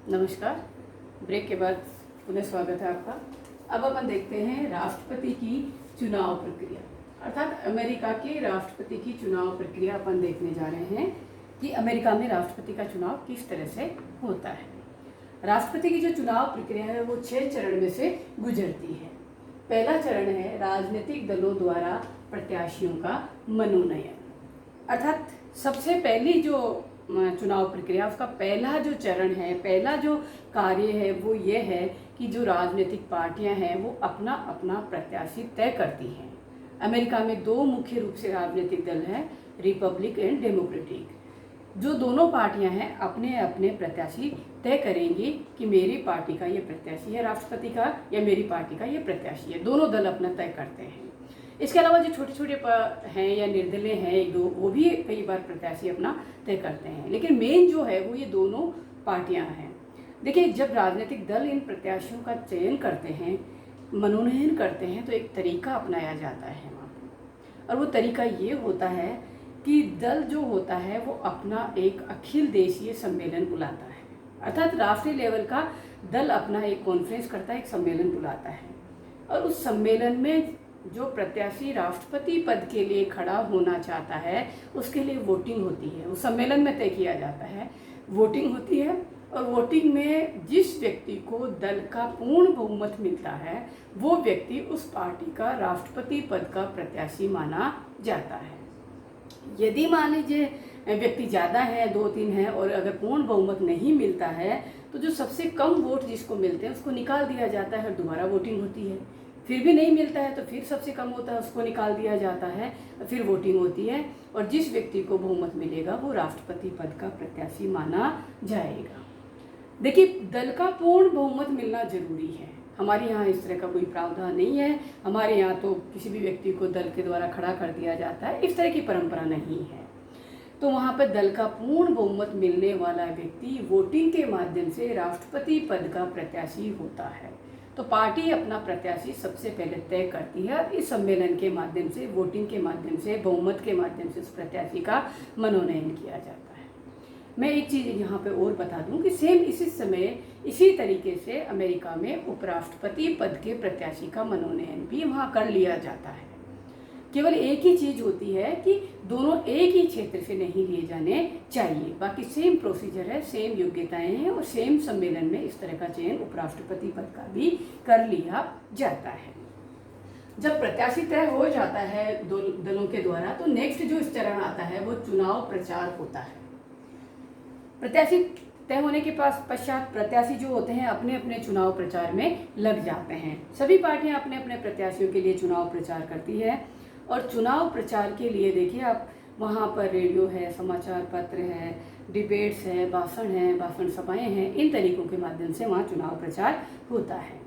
नमस्कार। ब्रेक के बाद पुनः स्वागत है आपका। अब अपन देखते हैं राष्ट्रपति की चुनाव प्रक्रिया, अर्थात अमेरिका के राष्ट्रपति की चुनाव प्रक्रिया अपन देखने जा रहे हैं कि अमेरिका में राष्ट्रपति का चुनाव किस तरह से होता है। राष्ट्रपति की जो चुनाव प्रक्रिया है वो 6 चरण में से गुजरती है। पहला चरण है राजनीतिक दलों द्वारा प्रत्याशियों का मनोनयन, अर्थात सबसे पहली जो चुनाव प्रक्रिया उसका पहला जो चरण है, पहला जो कार्य है वो ये है कि जो राजनीतिक पार्टियां हैं वो अपना अपना प्रत्याशी तय करती हैं। अमेरिका में 2 मुख्य रूप से राजनीतिक दल हैं, रिपब्लिक एंड डेमोक्रेटिक। जो दोनों पार्टियां हैं अपने अपने प्रत्याशी तय करेंगी कि मेरी पार्टी का ये प्रत्याशी है राष्ट्रपति का या मेरी पार्टी का ये प्रत्याशी है। दोनों दल अपना तय करते हैं। इसके अलावा जो छोटे छोटे हैं या निर्दलीय हैं एक दो, वो भी कई बार प्रत्याशी अपना तय करते हैं, लेकिन मेन जो है वो ये दोनों पार्टियां हैं। देखिए, जब राजनीतिक दल इन प्रत्याशियों का चयन करते हैं, मनोनयन करते हैं, तो एक तरीका अपनाया जाता है वहाँ पर, और वो तरीका ये होता है कि दल जो होता है वो अपना एक अखिल देशीय सम्मेलन बुलाता है, अर्थात राष्ट्रीय लेवल का दल अपना एक कॉन्फ्रेंस करता है, एक सम्मेलन बुलाता है, और उस सम्मेलन में जो प्रत्याशी राष्ट्रपति पद के लिए खड़ा होना चाहता है उसके लिए वोटिंग होती है। उस सम्मेलन में तय किया जाता है, वोटिंग होती है, और वोटिंग में जिस व्यक्ति को दल का पूर्ण बहुमत मिलता है वो व्यक्ति उस पार्टी का राष्ट्रपति पद का प्रत्याशी माना जाता है। यदि मान लीजिए व्यक्ति ज़्यादा है, 2-3 है, और अगर पूर्ण बहुमत नहीं मिलता है तो जो सबसे कम वोट जिसको मिलते हैं उसको निकाल दिया जाता है और दोबारा वोटिंग होती है। फिर भी नहीं मिलता है तो फिर सबसे कम होता है, उसको निकाल दिया जाता है, फिर वोटिंग होती है, और जिस व्यक्ति को बहुमत मिलेगा वो राष्ट्रपति पद का प्रत्याशी माना जाएगा। देखिए, दल का पूर्ण बहुमत मिलना जरूरी है। हमारे यहाँ इस तरह का कोई प्रावधान नहीं है। हमारे यहाँ तो किसी भी व्यक्ति को दल के द्वारा खड़ा कर दिया जाता है, इस तरह की परंपरा नहीं है। तो वहाँ पर दल का पूर्ण बहुमत मिलने वाला व्यक्ति वोटिंग के माध्यम से राष्ट्रपति पद का प्रत्याशी होता है। तो पार्टी अपना प्रत्याशी सबसे पहले तय करती है, और इस सम्मेलन के माध्यम से, वोटिंग के माध्यम से, बहुमत के माध्यम से उस प्रत्याशी का मनोनयन किया जाता है। मैं एक चीज़ यहाँ पे और बता दूँ कि सेम इसी समय इसी तरीके से अमेरिका में उपराष्ट्रपति पद के प्रत्याशी का मनोनयन भी वहाँ कर लिया जाता है। केवल एक ही चीज़ होती है कि दोनों एक ही क्षेत्र से नहीं लिए जाने चाहिए, बाकी सेम प्रोसीजर है, सेम योग्यताएं हैं, और सेम सम्मेलन में इस तरह का चयन उपराष्ट्रपति पद का भी कर लिया जाता है। जब प्रत्याशी तय हो जाता है दलों के द्वारा, तो नेक्स्ट जो चरण आता है वो चुनाव प्रचार होता है। प्रत्याशी तय होने के पश्चात प्रत्याशी जो होते हैं अपने अपने चुनाव प्रचार में लग जाते हैं। सभी पार्टियां अपने अपने प्रत्याशियों के लिए चुनाव प्रचार करती है, और चुनाव प्रचार के लिए देखिए आप, वहाँ पर रेडियो है, समाचार पत्र है, डिबेट्स है, भाषण सभाएं हैं, इन तरीकों के माध्यम से वहाँ चुनाव प्रचार होता है।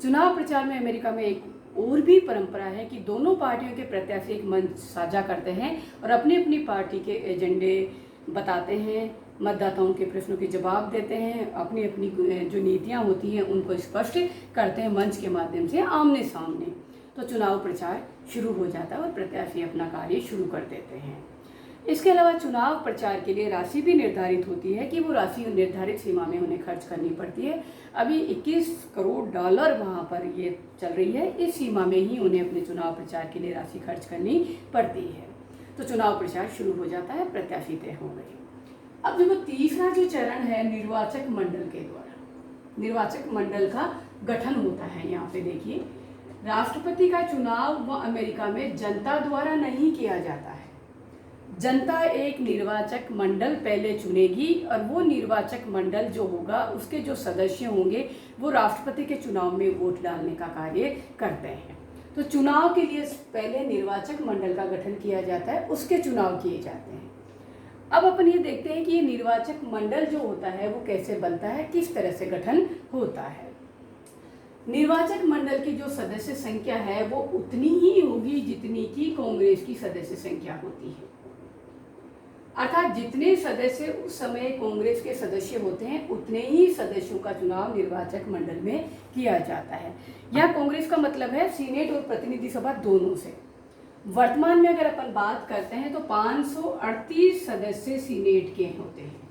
चुनाव प्रचार में अमेरिका में एक और भी परंपरा है कि दोनों पार्टियों के प्रत्याशी एक मंच साझा करते हैं और अपनी अपनी पार्टी के एजेंडे बताते हैं, मतदाताओं के प्रश्नों के जवाब देते हैं, अपनी अपनी जो नीतियाँ होती हैं उनको स्पष्ट करते हैं मंच के माध्यम से, आमने सामने। तो चुनाव प्रचार शुरू हो जाता है और प्रत्याशी अपना कार्य शुरू कर देते हैं। इसके अलावा चुनाव प्रचार के लिए राशि भी निर्धारित होती है कि वो राशि निर्धारित सीमा में उन्हें खर्च करनी पड़ती है। अभी $21 करोड़ वहाँ पर ये चल रही है, इस सीमा में ही उन्हें अपने चुनाव प्रचार के लिए राशि खर्च करनी पड़ती है। तो चुनाव प्रचार शुरू हो जाता है, प्रत्याशी तय हो गए। अब जो तीसरा जो चरण है निर्वाचक मंडल के द्वारा, निर्वाचक मंडल का गठन होता है। यहाँ पे देखिए, राष्ट्रपति का चुनाव वो अमेरिका में जनता द्वारा नहीं किया जाता है। जनता एक निर्वाचक मंडल पहले चुनेगी, और वो निर्वाचक मंडल जो होगा उसके जो सदस्य होंगे वो राष्ट्रपति के चुनाव में वोट डालने का कार्य करते हैं। तो चुनाव के लिए पहले निर्वाचक मंडल का गठन किया जाता है, उसके चुनाव किए जाते हैं। अब अपन ये देखते हैं कि ये निर्वाचक मंडल जो होता है वो कैसे बनता है, किस तरह से गठन होता है। निर्वाचक मंडल की जो सदस्य संख्या है वो उतनी ही होगी जितनी की कांग्रेस की सदस्य संख्या होती है, अर्थात जितने सदस्य उस समय कांग्रेस के सदस्य होते हैं उतने ही सदस्यों का चुनाव निर्वाचक मंडल में किया जाता है। यह कांग्रेस का मतलब है सीनेट और प्रतिनिधि सभा दोनों से। वर्तमान में अगर अपन बात करते हैं तो 538 सदस्य सीनेट के होते हैं।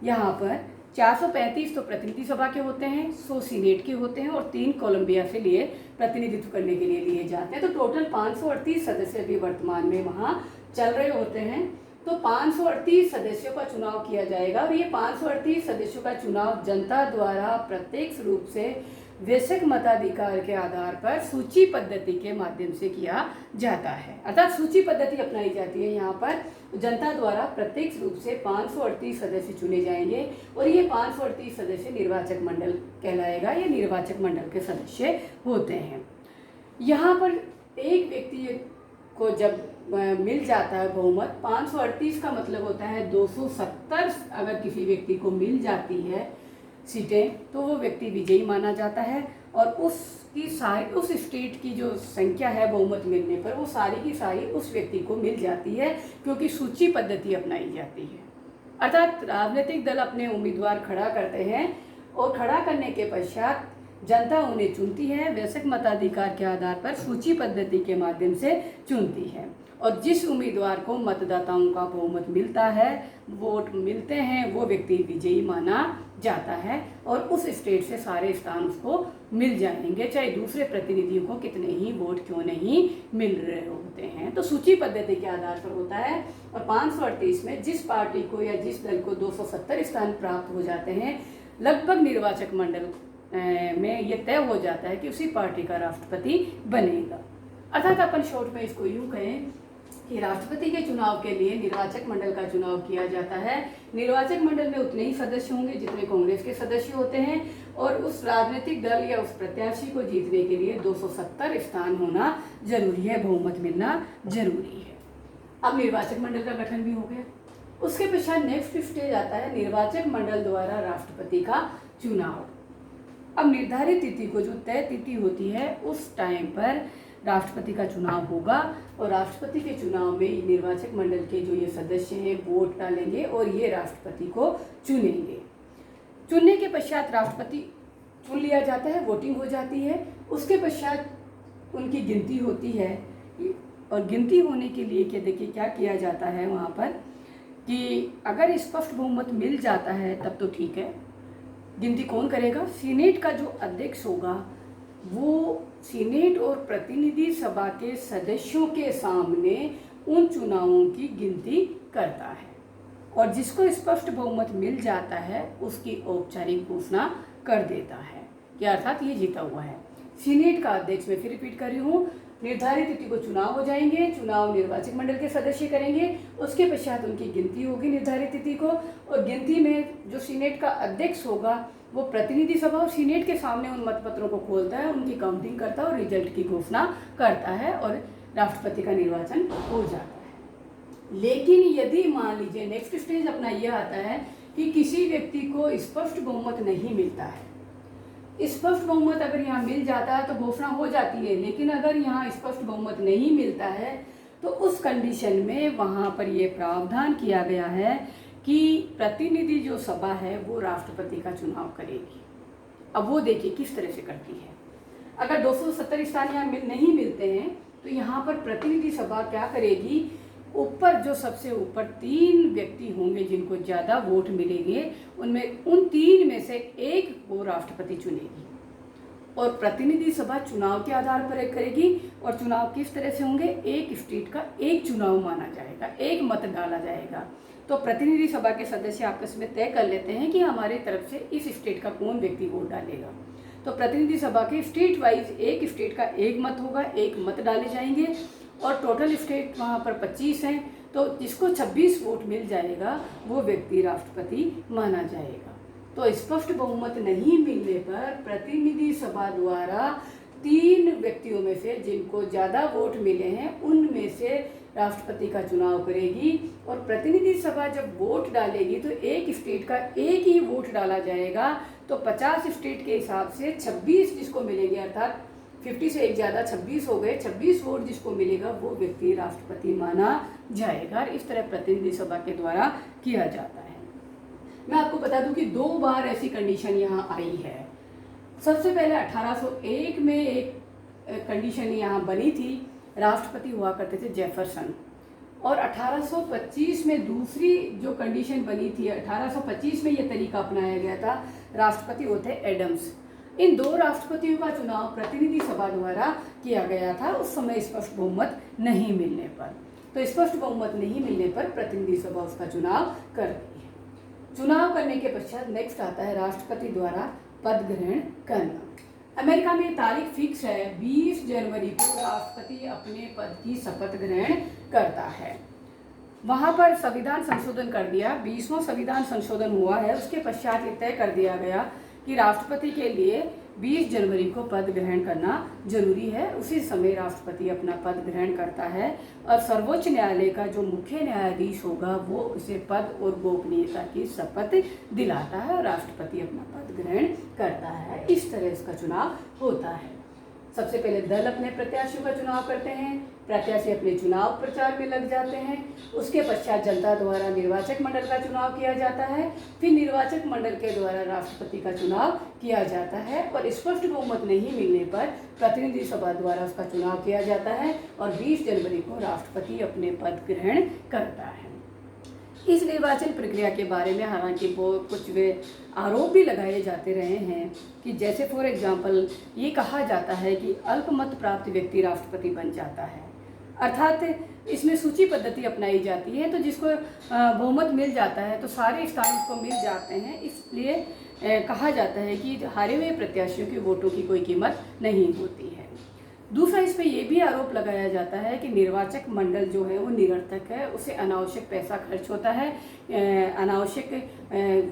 यहाँ पर 435 तो प्रतिनिधि सभा के होते हैं, 100 सीनेट के होते हैं और 3 कोलंबिया से लिए प्रतिनिधित्व करने के लिए लिए जाते हैं। तो टोटल 538 सदस्य भी वर्तमान में वहाँ चल रहे होते हैं। तो 538 सदस्यों का चुनाव किया जाएगा और ये 538 सदस्यों का चुनाव जनता द्वारा प्रत्यक्ष रूप से वैश्विक मताधिकार के आधार पर सूची पद्धति के माध्यम से किया जाता है। अर्थात सूची पद्धति अपनाई जाती है यहाँ पर। जनता द्वारा प्रत्यक्ष रूप से 538 सदस्य चुने जाएंगे और ये 538 सदस्य निर्वाचक मंडल कहलाएगा। ये निर्वाचक मंडल के सदस्य होते हैं। यहाँ पर एक व्यक्ति को जब मिल जाता है बहुमत, 538 का मतलब होता है 270 अगर किसी व्यक्ति को मिल जाती है सीटें तो वो व्यक्ति विजयी माना जाता है और उसकी सारी उस स्टेट की जो संख्या है बहुमत मिलने पर वो सारी की सारी उस व्यक्ति को मिल जाती है, क्योंकि सूची पद्धति अपनाई जाती है। अर्थात राजनीतिक दल अपने उम्मीदवार खड़ा करते हैं और खड़ा करने के पश्चात जनता उन्हें चुनती है, वैश्विक मताधिकार के आधार पर सूची पद्धति के माध्यम से चुनती है और जिस उम्मीदवार को मतदाताओं का बहुमत मिलता है, वोट मिलते हैं, वो व्यक्ति विजयी माना जाता है और उस स्टेट से सारे स्थान उसको मिल जाएंगे, चाहे दूसरे प्रतिनिधियों को कितने ही वोट क्यों नहीं मिल रहे होते हैं। तो सूची पद्धति के आधार पर होता है और 538 में जिस पार्टी को या जिस दल को 270 स्थान प्राप्त हो जाते हैं, लगभग निर्वाचक मंडल में ये तय हो जाता है कि उसी पार्टी का राष्ट्रपति बनेगा। अर्थात अपन शॉर्ट में इसको यूँ कहें कि राष्ट्रपति के चुनाव के लिए निर्वाचक मंडल का चुनाव किया जाता है। निर्वाचक मंडल में उतने ही सदस्य होंगे जितने कांग्रेस के सदस्य होते हैं और उस राजनीतिक दल या उस प्रत्याशी को जीतने के लिए 270 स्थान होना जरूरी है, बहुमत मिलना जरूरी है। अब निर्वाचक मंडल का गठन भी हो गया। उसके पश्चात नेक्स्ट स्टेज आता है निर्वाचक मंडल द्वारा राष्ट्रपति का चुनाव। अब निर्धारित तिथि को, जो तय तिथि होती है, उस टाइम पर राष्ट्रपति का चुनाव होगा और राष्ट्रपति के चुनाव में निर्वाचक मंडल के जो ये सदस्य हैं वोट डालेंगे और ये राष्ट्रपति को चुनेंगे। चुनने के पश्चात राष्ट्रपति चुन लिया जाता है, वोटिंग हो जाती है। उसके पश्चात उनकी गिनती होती है और गिनती होने के लिए क्या देखिए क्या किया जाता है वहाँ पर कि अगर स्पष्ट बहुमत मिल जाता है तब तो ठीक है। गिनती कौन करेगा? सीनेट का जो अध्यक्ष होगा वो सीनेट और प्रतिनिधि सभा के सदस्यों के सामने उन चुनावों की गिनती करता है और जिसको स्पष्ट बहुमत मिल जाता है उसकी औपचारिक घोषणा कर देता है कि अर्थात ये जीता हुआ है। सीनेट का अध्यक्ष, मैं फिर रिपीट कर रही हूँ, निर्धारित तिथि को चुनाव हो जाएंगे, चुनाव निर्वाचक मंडल के सदस्य करेंगे, उसके पश्चात उनकी गिनती होगी निर्धारित तिथि को और गिनती में जो सीनेट का अध्यक्ष होगा वो प्रतिनिधि सभा और सीनेट के सामने उन मतपत्रों को खोलता है, उनकी काउंटिंग करता है और रिजल्ट की घोषणा करता है और राष्ट्रपति का निर्वाचन हो जाता है। लेकिन यदि मान लीजिए नेक्स्ट स्टेज अपना यह आता है कि किसी व्यक्ति को स्पष्ट बहुमत नहीं मिलता है, स्पष्ट बहुमत अगर यहाँ मिल जाता है तो घोषणा हो जाती है, लेकिन अगर यहाँ स्पष्ट बहुमत नहीं मिलता है तो उस कंडीशन में वहाँ पर ये प्रावधान किया गया है कि प्रतिनिधि जो सभा है वो राष्ट्रपति का चुनाव करेगी। अब वो देखिए किस तरह से करती है। अगर 270 स्थान यहाँ नहीं मिलते हैं तो यहाँ पर प्रतिनिधि सभा क्या करेगी, ऊपर जो सबसे ऊपर 3 व्यक्ति होंगे जिनको ज़्यादा वोट मिलेंगे उनमें उन 3 में से एक को राष्ट्रपति चुनेगी और प्रतिनिधि सभा चुनाव के आधार पर करेगी। और चुनाव किस तरह से होंगे, एक स्टेट का एक चुनाव माना जाएगा, एक मत डाला जाएगा। तो प्रतिनिधि सभा के सदस्य आपस में तय कर लेते हैं कि हमारे तरफ से इस स्टेट का कौन व्यक्ति वोट डालेगा। तो प्रतिनिधि सभा के स्टेट वाइज एक स्टेट का एक मत होगा, एक मत डाले जाएंगे और टोटल स्टेट वहाँ पर 25 हैं, तो जिसको 26 वोट मिल जाएगा वो व्यक्ति राष्ट्रपति माना जाएगा। तो स्पष्ट बहुमत नहीं मिलने पर प्रतिनिधि सभा द्वारा 3 व्यक्तियों में से जिनको ज़्यादा वोट मिले हैं उनमें से राष्ट्रपति का चुनाव करेगी और प्रतिनिधि सभा जब वोट डालेगी तो एक स्टेट का एक ही वोट डाला जाएगा। तो 50 स्टेट के हिसाब से 26 जिसको मिलेंगे, अर्थात 50 से एक ज़्यादा 26 हो गए, 26 वोट जिसको मिलेगा वो व्यक्ति राष्ट्रपति माना जाएगा। इस तरह प्रतिनिधि सभा के द्वारा किया जाता है। मैं आपको बता दूं कि 2 बार ऐसी कंडीशन यहाँ आई है। सबसे पहले 1801 में एक कंडीशन यहाँ बनी थी, राष्ट्रपति हुआ करते थे जेफरसन और 1825 में दूसरी जो कंडीशन बनी थी, 1825 में ये तरीका अपनाया गया था, राष्ट्रपति वो थे एडम्स। इन दो राष्ट्रपतियों का चुनाव प्रतिनिधि सभा द्वारा किया गया था उस समय स्पष्ट बहुमत नहीं मिलने पर। तो स्पष्ट बहुमत नहीं मिलने पर प्रतिनिधि सभा उसका चुनाव कर रही है। चुनाव करने के पश्चात नेक्स्ट आता है राष्ट्रपति द्वारा पद ग्रहण करना। अमेरिका में तारीख फिक्स है, 20 जनवरी को राष्ट्रपति अपने पद की शपथ ग्रहण करता है। वहाँ पर संविधान संशोधन कर दिया, 20वां संविधान संशोधन हुआ है। उसके पश्चात ये तय कर दिया गया कि राष्ट्रपति के लिए 20 जनवरी को पद ग्रहण करना जरूरी है। उसी समय राष्ट्रपति अपना पद ग्रहण करता है और सर्वोच्च न्यायालय का जो मुख्य न्यायाधीश होगा वो उसे पद और गोपनीयता की शपथ दिलाता है और राष्ट्रपति अपना पद ग्रहण करता है। इस तरह इसका चुनाव होता है। सबसे पहले दल अपने प्रत्याशियों का चुनाव करते हैं, प्रत्याशी अपने चुनाव प्रचार में लग जाते हैं। उसके पश्चात जनता द्वारा निर्वाचक मंडल का चुनाव किया जाता है, फिर निर्वाचक मंडल के द्वारा राष्ट्रपति का चुनाव किया जाता है और स्पष्ट बहुमत नहीं मिलने पर प्रतिनिधि सभा द्वारा उसका चुनाव किया जाता है और 20 जनवरी को राष्ट्रपति अपने पद ग्रहण करता है। इस निर्वाचन प्रक्रिया के बारे में हालांकि बहुत कुछ वे आरोप भी लगाए जाते रहे हैं कि जैसे फॉर एग्जांपल ये कहा जाता है कि अल्पमत प्राप्त व्यक्ति राष्ट्रपति बन जाता है, अर्थात इसमें सूची पद्धति अपनाई जाती है। तो जिसको बहुमत मिल जाता है तो सारे स्थान उसको मिल जाते हैं, इसलिए कहा जाता है कि हारे हुए प्रत्याशियों के वोटों की कोई कीमत नहीं होती है। दूसरा, इस पे ये भी आरोप लगाया जाता है कि निर्वाचक मंडल जो है वो निरर्थक है, उसे अनावश्यक पैसा खर्च होता है, अनावश्यक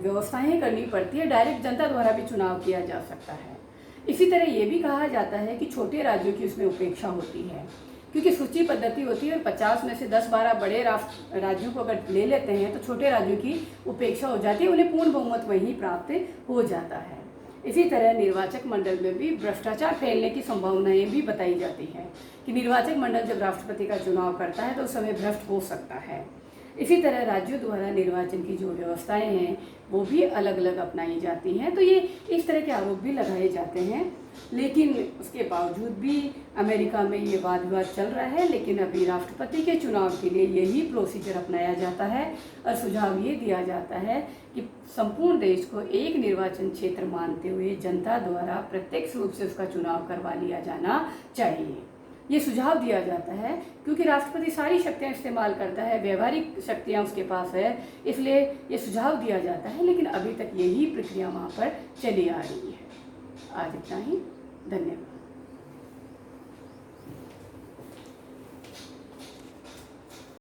व्यवस्थाएं करनी पड़ती है, डायरेक्ट जनता द्वारा भी चुनाव किया जा सकता है। इसी तरह ये भी कहा जाता है कि छोटे राज्यों की उसमें उपेक्षा होती है, क्योंकि सूची पद्धति होती है और 50 में से 10-12 बड़े राज्यों को अगर ले लेते हैं तो छोटे राज्यों की उपेक्षा हो जाती है, उन्हें पूर्ण बहुमत वहीं प्राप्त हो जाता है। इसी तरह निर्वाचक मंडल में भी भ्रष्टाचार फैलने की संभावनाएं भी बताई जाती हैं कि निर्वाचक मंडल जब राष्ट्रपति का चुनाव करता है तो उस समय भ्रष्ट हो सकता है। इसी तरह राज्यों द्वारा निर्वाचन की जो व्यवस्थाएं हैं वो भी अलग अलग अपनाई जाती हैं। तो ये इस तरह के आरोप भी लगाए जाते हैं, लेकिन उसके बावजूद भी अमेरिका में ये वाद विवाद चल रहा है। लेकिन अभी राष्ट्रपति के चुनाव के लिए यही प्रोसीजर अपनाया जाता है और सुझाव ये दिया जाता है कि संपूर्ण देश को एक निर्वाचन क्षेत्र मानते हुए जनता द्वारा प्रत्यक्ष रूप से उसका चुनाव करवा लिया जाना चाहिए। ये सुझाव दिया जाता है क्योंकि राष्ट्रपति सारी शक्तियां इस्तेमाल करता है, व्यवहारिक शक्तियां उसके पास है, इसलिए ये सुझाव दिया जाता है। लेकिन अभी तक यही प्रक्रिया वहाँ पर चली आ रही है। आज इतना ही, धन्यवाद।